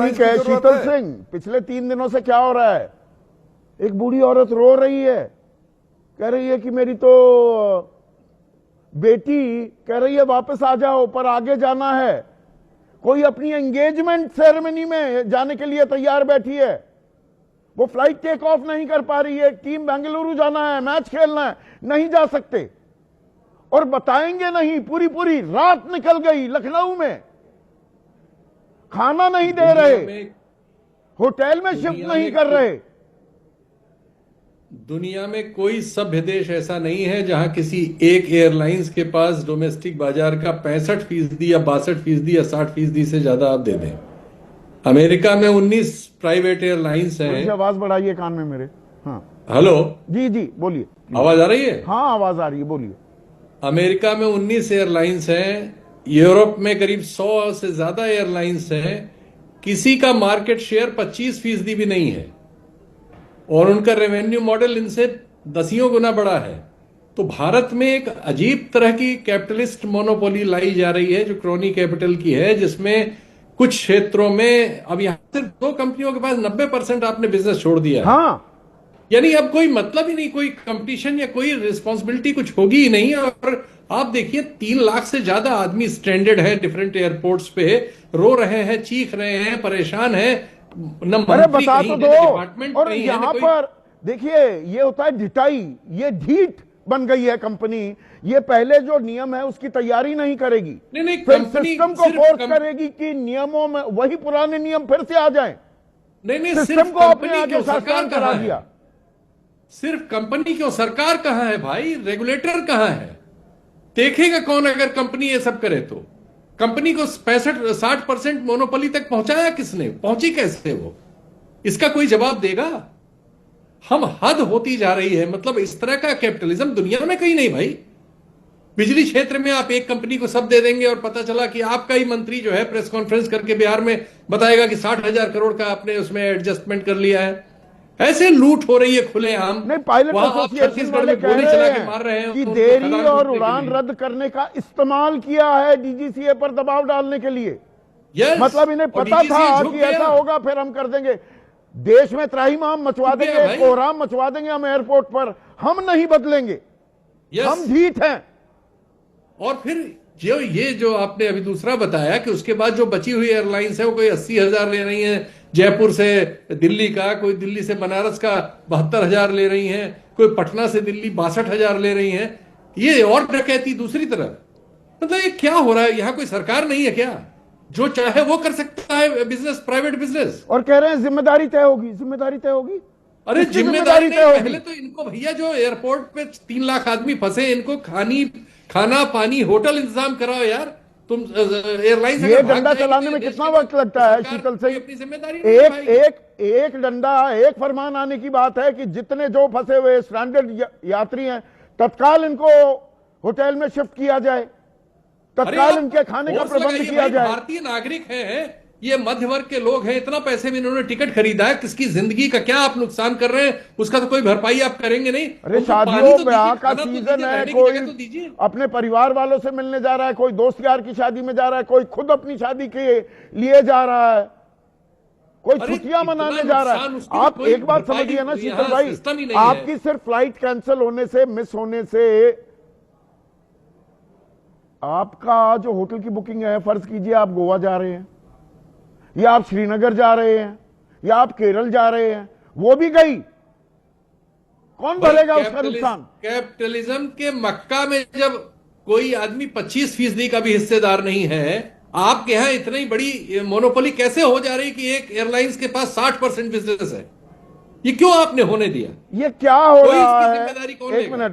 Airlines ठीक है की जरूरत शीतल है। सिंह, पिछले 3 दिनों से क्या हो रहा है? एक बूढ़ी औरत रो रही है, कह रही है कि मेरी तो बेटी कह रही है वापस आ जाओ, पर आगे जाना है। कोई अपनी एंगेजमेंट सेरेमनी में जाने के लिए तैयार बैठी है, वो फ्लाइट टेक ऑफ नहीं कर पा रही है। टीम बेंगलुरु जाना है, मैच खेलना है, नहीं जा सकते और बताएंगे नहीं। पूरी पूरी रात निकल गई लखनऊ में, खाना नहीं दे रहे, होटल में शिफ्ट नहीं कर रहे। दुनिया में कोई सभ्य देश ऐसा नहीं है जहां किसी एक एयरलाइंस के पास डोमेस्टिक बाजार का 65% या 62% या 60% से ज्यादा आप दे दें। अमेरिका में 19 प्राइवेट एयरलाइंस हैं। आवाज बढ़ाइए कान में मेरे। हाँ हेलो, जी जी बोलिए। आवाज आ रही है? हाँ आवाज आ रही है, बोलिए। अमेरिका में 19 एयरलाइंस हैं, यूरोप में करीब 100 से ज्यादा एयरलाइंस हैं। किसी का मार्केट शेयर 25% भी नहीं है और उनका रेवेन्यू मॉडल इनसे दसियों गुना बड़ा है। तो भारत में एक अजीब तरह की कैपिटलिस्ट मोनोपोली लाई जा रही है जो क्रोनी कैपिटल की है, जिसमें कुछ क्षेत्रों में अब यहां सिर्फ 2 कंपनियों के पास 90% आपने बिजनेस छोड़ दिया है। हाँ यानी अब कोई मतलब ही नहीं, कोई कंपटीशन या कोई रिस्पॉन्सिबिलिटी कुछ होगी ही नहीं। और आप देखिए 3 लाख से ज्यादा आदमी स्ट्रैंडेड है डिफरेंट एयरपोर्ट्स पे, रो रहे हैं, चीख रहे हैं, परेशान है। अरे बता तो दो। और यहां पर देखिए ये होता है ढिठाई, ये ढीठ बन गई है कंपनी। ये पहले जो नियम है उसकी तैयारी नहीं करेगी, नहीं, फिर सिस्टम को फोर्स करेगी कि नियमों में वही पुराने नियम फिर से आ जाएं। नहीं, सिस्टम को अपने आगे शासन करा दिया। सिर्फ कंपनी क्यों, सरकार कहां है भाई? रेगुलेटर कहां है? देखेगा कौन अगर कंपनी ये सब करे तो? कंपनी को 65-60% मोनोपोली तक पहुंचाया किसने? पहुंची कैसे वो? इसका कोई जवाब देगा? हम हद होती जा रही है। मतलब इस तरह का कैपिटलिज्म दुनिया में कहीं नहीं भाई। बिजली क्षेत्र में आप एक कंपनी को सब दे देंगे और पता चला कि आपका ही मंत्री जो है प्रेस कॉन्फ्रेंस करके बिहार में बताएगा कि 60,000 करोड़ का आपने उसमें एडजस्टमेंट कर लिया है। ऐसे लूट हो रही है खुलेआम। नहीं, पायलट एसोसिएशन वाले कह रहे हैं कि देरी और उड़ान रद्द करने का इस्तेमाल किया है डीजीसीए पर दबाव डालने के लिए। मतलब इन्हें पता था कि ऐसा होगा, फिर हम कर देंगे, देश में त्राहिमाम मचवा देंगे, कोहराम मचवा देंगे हम एयरपोर्ट पर। हम नहीं बदलेंगे, हम ढीठ हैं। और फिर जो आपने अभी दूसरा बताया कि उसके बाद जो बची हुई एयरलाइंस है वो कोई 80,000 ले रही है जयपुर से दिल्ली का, कोई दिल्ली से बनारस का 72,000 ले रही हैं, कोई पटना से दिल्ली 62,000 ले रही हैं। ये और डकैती दूसरी तरफ। मतलब ये क्या हो रहा है? यहां कोई सरकार नहीं है क्या? जो चाहे वो कर सकता है बिजनेस, प्राइवेट बिजनेस। और कह रहे हैं जिम्मेदारी तय होगी, जिम्मेदारी तय होगी। अरे जिम्मेदारी नहीं, पहले तो इनको भैया जो एयरपोर्ट पे 3 लाख आदमी फंसे, इनको खाना पानी होटल इंतजाम कराओ यार। तुम एयरलाइंस ये डंडा चलाने में कितना वक्त लगता है शीतल सिंह? अपनी जिम्मेदारी एक डंडा, एक फरमान आने की बात है कि जितने जो फंसे हुए स्ट्रैंडेड यात्री हैं तत्काल इनको होटल में शिफ्ट किया जाए, तत्काल इनके खाने का प्रबंध किया जाए। भारतीय नागरिक हैं, ये मध्य वर्ग के लोग हैं, इतना पैसे में इन्होंने टिकट खरीदा है, किसकी जिंदगी का क्या आप नुकसान कर रहे हैं? उसका तो कोई भरपाई आप करेंगे नहीं। अरे शादियों ब्याह का सीजन है, कोई अपने परिवार वालों से मिलने जा रहा है, कोई दोस्त यार की शादी में जा रहा है, कोई खुद अपनी शादी के लिए जा रहा है, कोई छुट्टियां मनाने जा रहा है। आप एक बात समझिए ना शीतल भाई, आपकी सिर्फ फ्लाइट कैंसिल होने से, मिस होने से आपका जो होटल की बुकिंग है, फर्ज कीजिए आप गोवा जा रहे हैं या आप श्रीनगर जा रहे हैं या आप केरल जा रहे हैं, वो भी गई। कौन भरेगा उसका नुकसान? कैपिटलिज्म के मक्का में जब कोई आदमी 25% का भी हिस्सेदार नहीं है, आपके यहां इतनी बड़ी मोनोपोली कैसे हो जा रही कि एक एयरलाइंस के पास 60% बिजनेस है? ये क्यों आपने होने दिया? ये क्या हो रहा है? जिम्मेदारी कौन लेगा? एक मिनट।